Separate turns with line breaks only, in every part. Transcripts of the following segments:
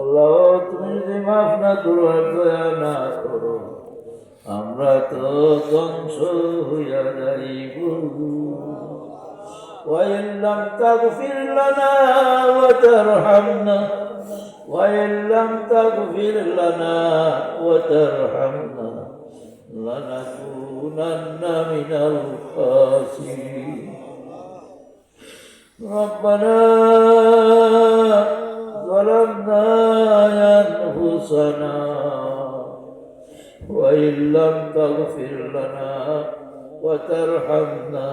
আল্লাহ তুমি যদি মাফ না করো আর দয়া না করো আমরা তো ধ্বংস হইয়া যাইব। وإن لم تغفر لنا وترحمنا وإن لم تغفر لنا وترحمنا لنكونن من الخاسرين. ربنا ظلمنا أنفسنا وإن لم تغفر لنا وترحمنا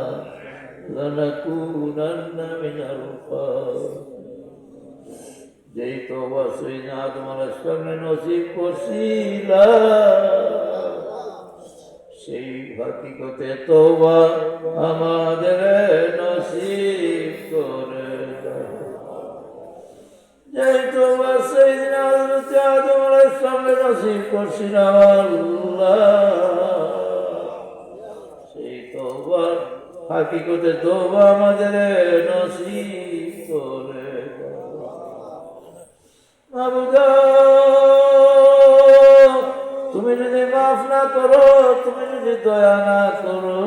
لنكونن من الخاسرين. যেই তওবা সৈয়দনা আদম আলাইহিস সালামে নসিব করছিলাম সেই হাকিকতে তওবা আমাদের নসিব করে দাও। যেই তওবা সৈয়দনা আদম আলাইহিস সালামে নসিব করছিলাম আল্লাহ সেই তওবা হাকিকতে তওবা আমাদের নসিব করে দাও। মাবুদ তুমি যদি মাফ না করো, তুমি যদি দয়া না করো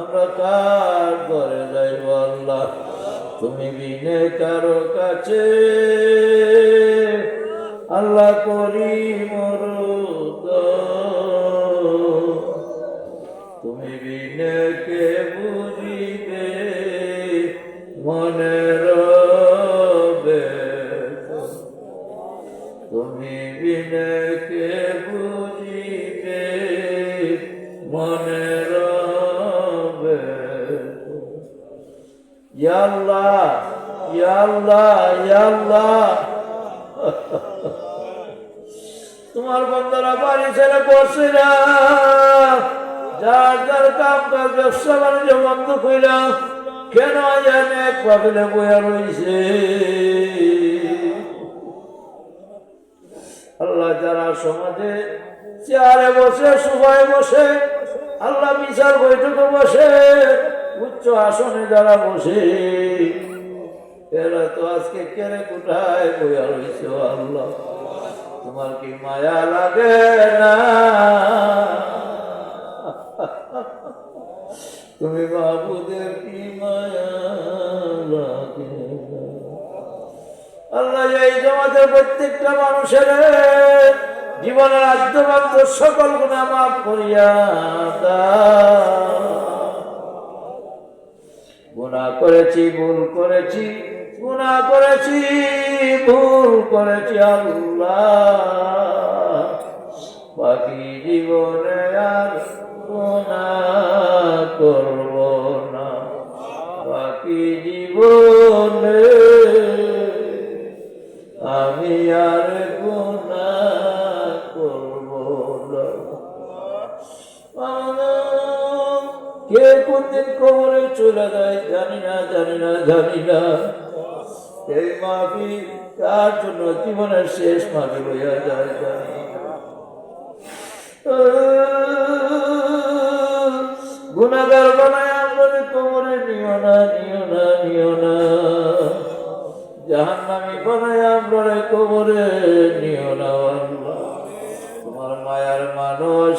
আমরা কার ঘরে যাইব আল্লাহ? তুমি বিনে কারো কাছে আল্লাহ করি মরদ, তুমি বিনে কে বুঝিবে মনের তুমি বিনে কে বুঝিবে মনের ইয়া আল্লাহ ইয়া আল্লাহ ইয়া আল্লাহ তোমার বান্দারা বাড়ি ছেড়ে বসে না, যার যার কাম কাজ ব্যবসা বাণিজ্য বন্ধ কইরা কেন জানে এক পাগলে বইয়া রয়েছে। আল্লাহ যারা সমাজে চেয়ারে বসে সোফায় বসে আল্লাহ বিচার বৈঠকে বসে উচ্চ আসনে যারা বসে এরা তো আজকে কেড়ে কোথায় বইয়া রয়েছে। আল্লাহ তোমার কি মায়া লাগে না? তুমি বাবুদের কি মায়া লাগে? আল্লাহ এই জমাতের প্রত্যেকটা মানুষের জীবনের আদ্যমাত্র সকল গুনাহ মাফ করিয়া দাও। গুনাহ করেছি, ভুল করেছি, গুনাহ করেছি, ভুল করেছি আল্লাহ বাকি জীবনে আর গুনাহ করব না। বাকি জীবনে আমি আর গুনাহ করব না। কে কোন দিন কবরে চলে যায় জানি না, জানি না, জানি না। এই মাহফিল কার জন্য জীবনের শেষ মাহফিল হইয়া যায় জানি না। গুনাহগার বানায় আমাদের কবরে নিও না, নিও না, নিও না। জাহান্নামী বানায় আমরা কবরে নিও না আল্লাহ। তোমার মায়ার মানুষ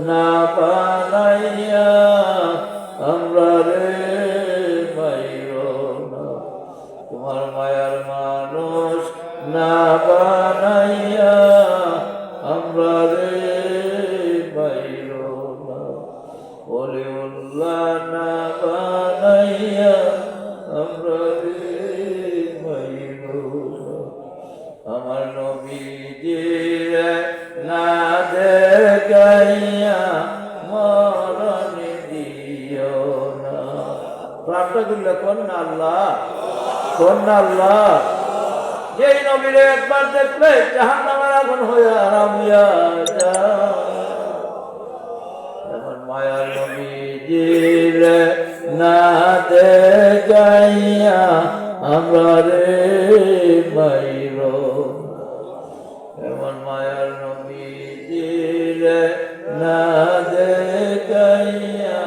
না বানাইয়া আমরা রে মাইরো না। তোমার মায়ার মানুষ না বানাইয়া আমরা রে মাইরো না। ওলিউল্লাহ না বানাইয়া আমরা রে মাইরো না। আমার নবীজির না দেখাইয়া মরণ দিও না। প্রার্থনা করলে কোন না আল্লাহ, কোন না আল্লাহ। যেই নবীরে একবার দেখলে জাহান্নামের আগুন হইয়া নামিয়া যায়। এমন মায়ার নবীজির না দেখাইয়া আমরা রে মাইরো। এমন মায়ার নবীজির না দেখাইয়া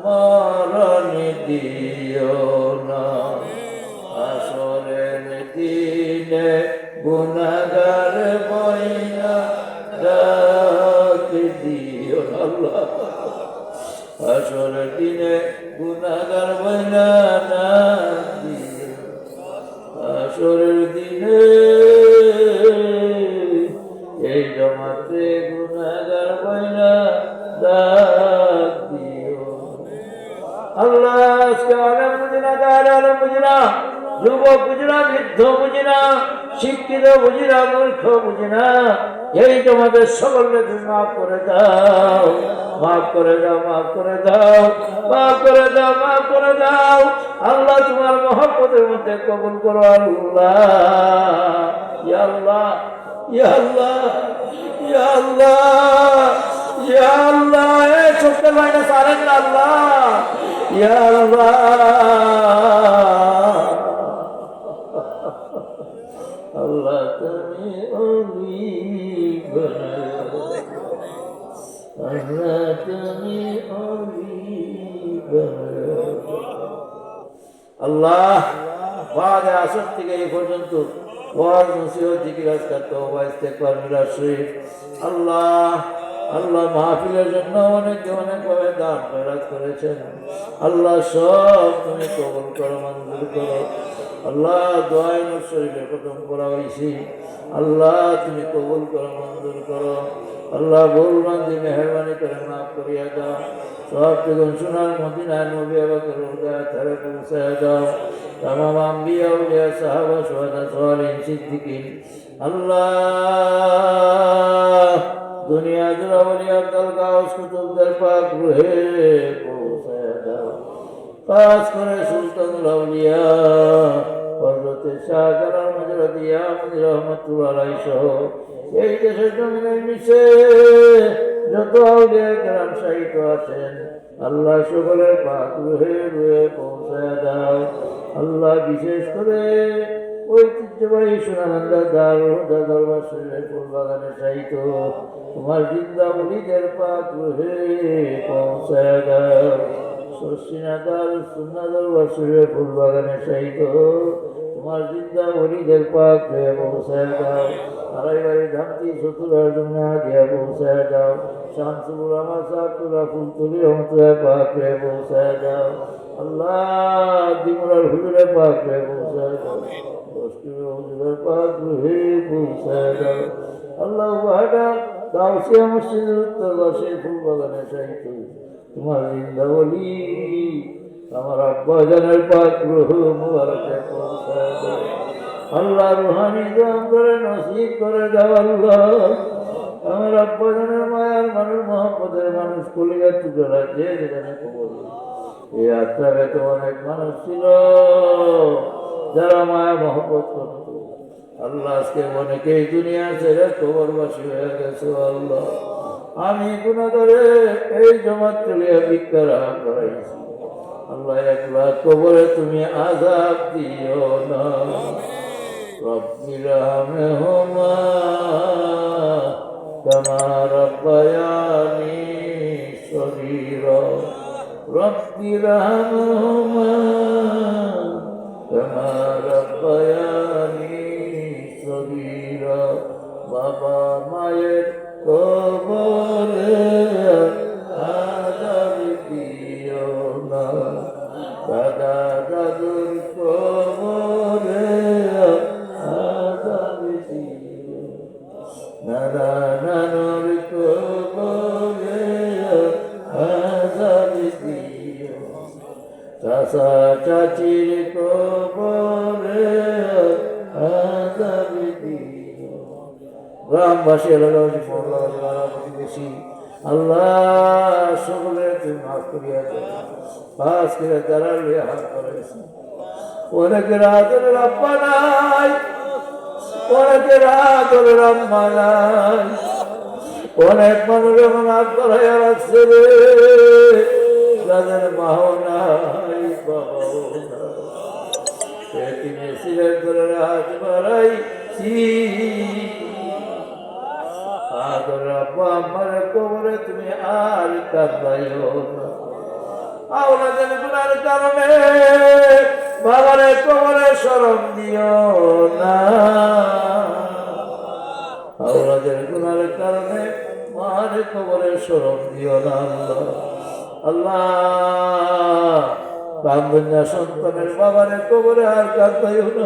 মরণ দিও না। আসরের দিনে গুনাহগার বইনা ডাক দিও আল্লাহ হাসরের দিনে গুনাহগার বইনা ডাক দিও হাসরের দিনে এই জমাতে গুনাহগার বইনা ডাক দিও আল্লাহ আজকে আলেম বুঝি না গায়ের আলেম বুঝি না যুবক বুঝি না বৃদ্ধ বুঝি না শিক্ষিত বুঝি না মূর্খ বুঝি না এই তোমাদের সকলকে তুমি মাফ করে দাও মাফ করে দাও মাফ করে দাও মাফ করে দাও মাফ করে দাও আল্লাহ তোমার মহব্বতের মধ্যে কবুল করো আল্লাহ ইয়া আল্লাহ ইয়া আল্লাহ ইয়া আল্লাহ ইয়া আল্লাহ এই ছোট্ট ভাইটা সারেন না আল্লাহ ইয়া আল্লাহ আল্লাহ তুমি ওলি বানাও আল্লাহ তুমি ওলি বানাও আল্লাহ বাদ আসর থেকে এই পর্যন্ত ওয়াজ নসিহত জিকির আজকার তওবা ইস্তেগফার মিলাদ শরীফ আল্লাহ আল্লাহ মাহফিলের জন্য অনেকভাবে দান খয়রাত করেছেন আল্লাহ সব তুমি কবুল করো মঞ্জুর করো আল্লাহ দোয়াই নূর শরীফে খতম করা হয়েছি আল্লাহ তুমি কবুল করো মঞ্জুর করো আল্লাহ ভুলবান্দি মেহরবানি করে মাফ করিয়া দাও সব থেকে সোনার মদিনায় নবী আবাকের উদয় ধারে পৌঁছায় দাও তামাম আম্বিয়া উলিয়া সাহাবা সুহাদা সালিহিন সিদ্দিকিন আল্লাহ দুনিয়া জুড়া বলিয়া আব্দুল গাউস কুতুবদের পাক রুহে পৌঁছায় দাও খাস করে সুলতানুল আউলিয়া হযরত শাহ জালাল মুজরদি আহমদ রহমাতুল্লাহ আলাইহি সহ এই দেশের জমিনের নিচে যত আউলিয়া কেরাম শাহিদ আছেন আল্লাহ সকলের পাক রুহে রুহে পৌঁছায় দাও আল্লাহ বিশেষ করে ঐতিহ্যবাহী সোনাগান্ধা দারুল হুদা দরবার শরীফের ফুলবাগানে শাহিদ তোমার জিন্দা ওলিদের পাক রুহে পৌঁছায় দাও সসিনা দারুল সুন্নাহ দরবার শরীফের ফুলবাগানে শাহিদ তোমার জিন্দা ওলিদের পাক রুহে পৌঁছায় দাও আড়াইবাড়ি ধামতি সতুরার জন্য দিয়া পৌঁছায় দাও শামসুল রহমান সাহাবুল্লাহ ফুলতুলি রহমতুল্লাহ পাক রুহে পৌঁছায় দাও আল্লাহ দিমুরার হুজুরের পাক রুহে পৌঁছায় দাও হুজুরের পাক রুহে পৌঁছায় দাও আল্লাহ ওয়াহাদা গাউসিয়া মসজিদের উত্তর পাশে ফুলবাগানে শাহিদ তোমার জিন্দা ওলি আমার আব্বা জানের পাক রুহ মুবারকে পৌঁছায় দাও আল্লাহ রুহানি দান করে নসিব করে দাও আল্লাহ আমার আব্বা জানের মায়ার মানুষ মহব্বতের মানুষ কলিজার টুকরা যে যেখানে কবর এই আত্মারে তো অনেক মানুষ ছিল যারা মায়া মহব্বত করত আল্লাহ আজকে অনেকেই দুনিয়া ছেড়ে কবরবাসী হয়ে গেছে আল্লাহ আমি গুনাহগারে এই জমাত তুলিয়া ভিক্ষার আহার করাইছি আল্লাহ একলা কবরে তুমি আযাব দিও না রব্বির রহমহুমা কামা রাব্বায়ানি সগীরা রব্বির রহমহুমা কামা রাব্বায়ানি সগীরা বাবা মায়ের কবরে আযাব দিও না দাদা দাদুর কবরে আযাব দিও নানা নানুর কবরে আযাব দিও চাচা চাচির কবরে আযাব দিও গ্রামবাসী এলাকাবাসী মহল্লাবাসী পাড়া প্রতিবেশী আল্লাহ সকলের তুমি মাফ করিয়া দাও পাঁচ করে দাঁড়ালে হাত করেছি অনেকের আদরের আব্বা নাই অনেকের আদরের আম্মা নাই অনেক মানুষ এমন হাত করাইয়া রাখছে রে যাদের মাও নাই বাবাও নাই তিনি সিলেট করে হাত বাড়াইছি আদরের আব্বা আম্মার কবরে তুমি আর কাঁদাইও না আওলাদের গুনার কারণে বাবারে কবরে শরম দিও না, আওলাদের গুনার কারণে মারে কবরে শরম দিও না আল্লাহ। আল্লাহ কান্দনা সন্তানের বাবারে কবরে আর কান্দাইও না,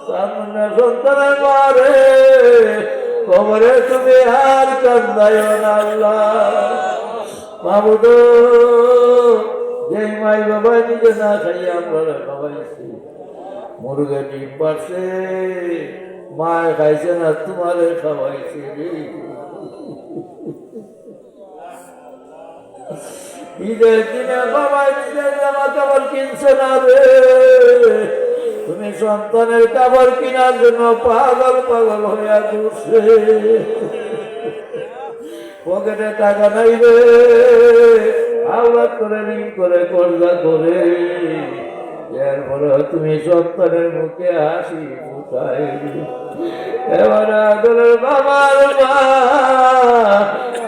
কান্দনা সন্তানের মারে কবরে তুমি আর কান্দাইও না আল্লাহ। মাবুদ যেই মাই বাবা নিজে না খাইয়ে আমরা খাওয়াইছি, মুরগে ডিম পারছে মায় খাইছে না তোমারে খাওয়াইছে রে। ঈদের দিনে বাবা নিজের জামা কাপড় কিনছে না রে, তুমি সন্তানের কাপড় কেনার জন্য পাগল পাগল হইয়া ঘুরছে, পকেটে টাকা নাই রে, আওলাদ করে ঋণ করে কর্জা করে, এরপরে তুমি সন্তানের মুখে হাসি ফুটাই। এবার আদরের বাবার মা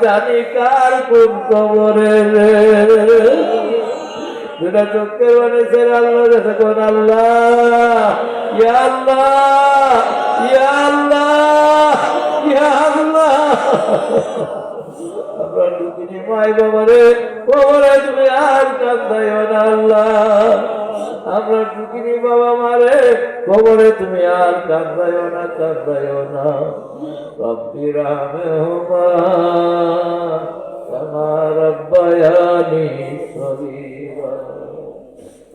জানি কার কোন কবরে রে, দুটা চোখে বানিয়েছে আল্লাহ দেখুন আল্লাহ, ইয়া আল্লাহ, ইয়া আল্লাহ, ইয়া আল্লাহ। আমরা দুদিনী মাই বাবারে কবরে তুমি আর কান্দাইও না আল্লাহ, আমরা দুদিনী বাবা মারে কবরে তুমি আর কান্দাইও না, কান্দাইও না। রব্বি রাহমেহুমা কামা রাব্বায়ানি সগীরা।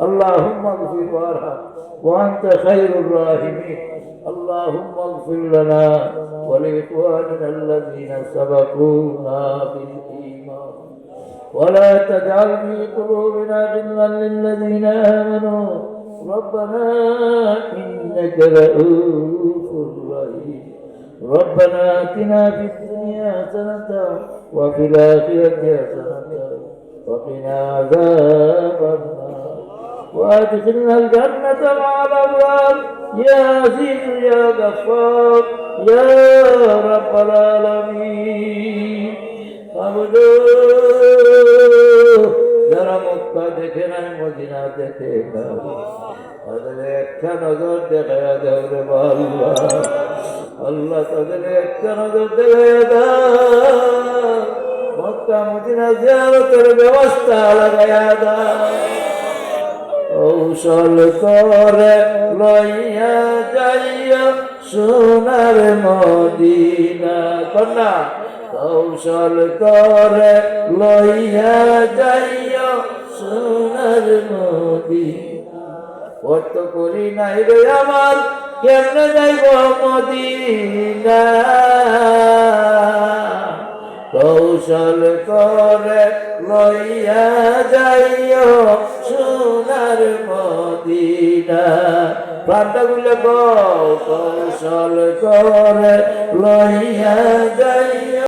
اللهم اغفر وارحم وانت خير الراحمين. اللهم اغفر لنا ولإخواننا الذين سبقونا بالإيمان ولا تجعل في قلوبنا غلا للذين آمنوا ربنا إنك رؤوف رحيم. ربنا آتنا في الدنيا حسنة وفي الآخرة حسنة وقنا عذاب النار وادخلنا الجنة مع الأبرار يا عزيز يا غفار يا رب العالمين. যারা মক্কা দেখে নাই মদিনা দেখে না, তাদের একটা নজর দেখাইয়া দেও রে আল্লাহ, আল্লাহ তাদের একটা নজর দেখাইয়া দাও, মক্কা মদিনা জিয়ারতের ব্যবস্থা লাগাইয়া দাও। কৌশল করে লইয়া যাইয়া সোনার মদিনা, কন্যা কৌশল করে লইয়া যাইয়া সোনার মদিনা। কত করি নাই রে আমার কেমনে যাইব মদিনা, কৌশল করে লইয়া যাইও সোনার মদিনা। প্রাণটা গুলো কৌশল করে লইয়া যাইও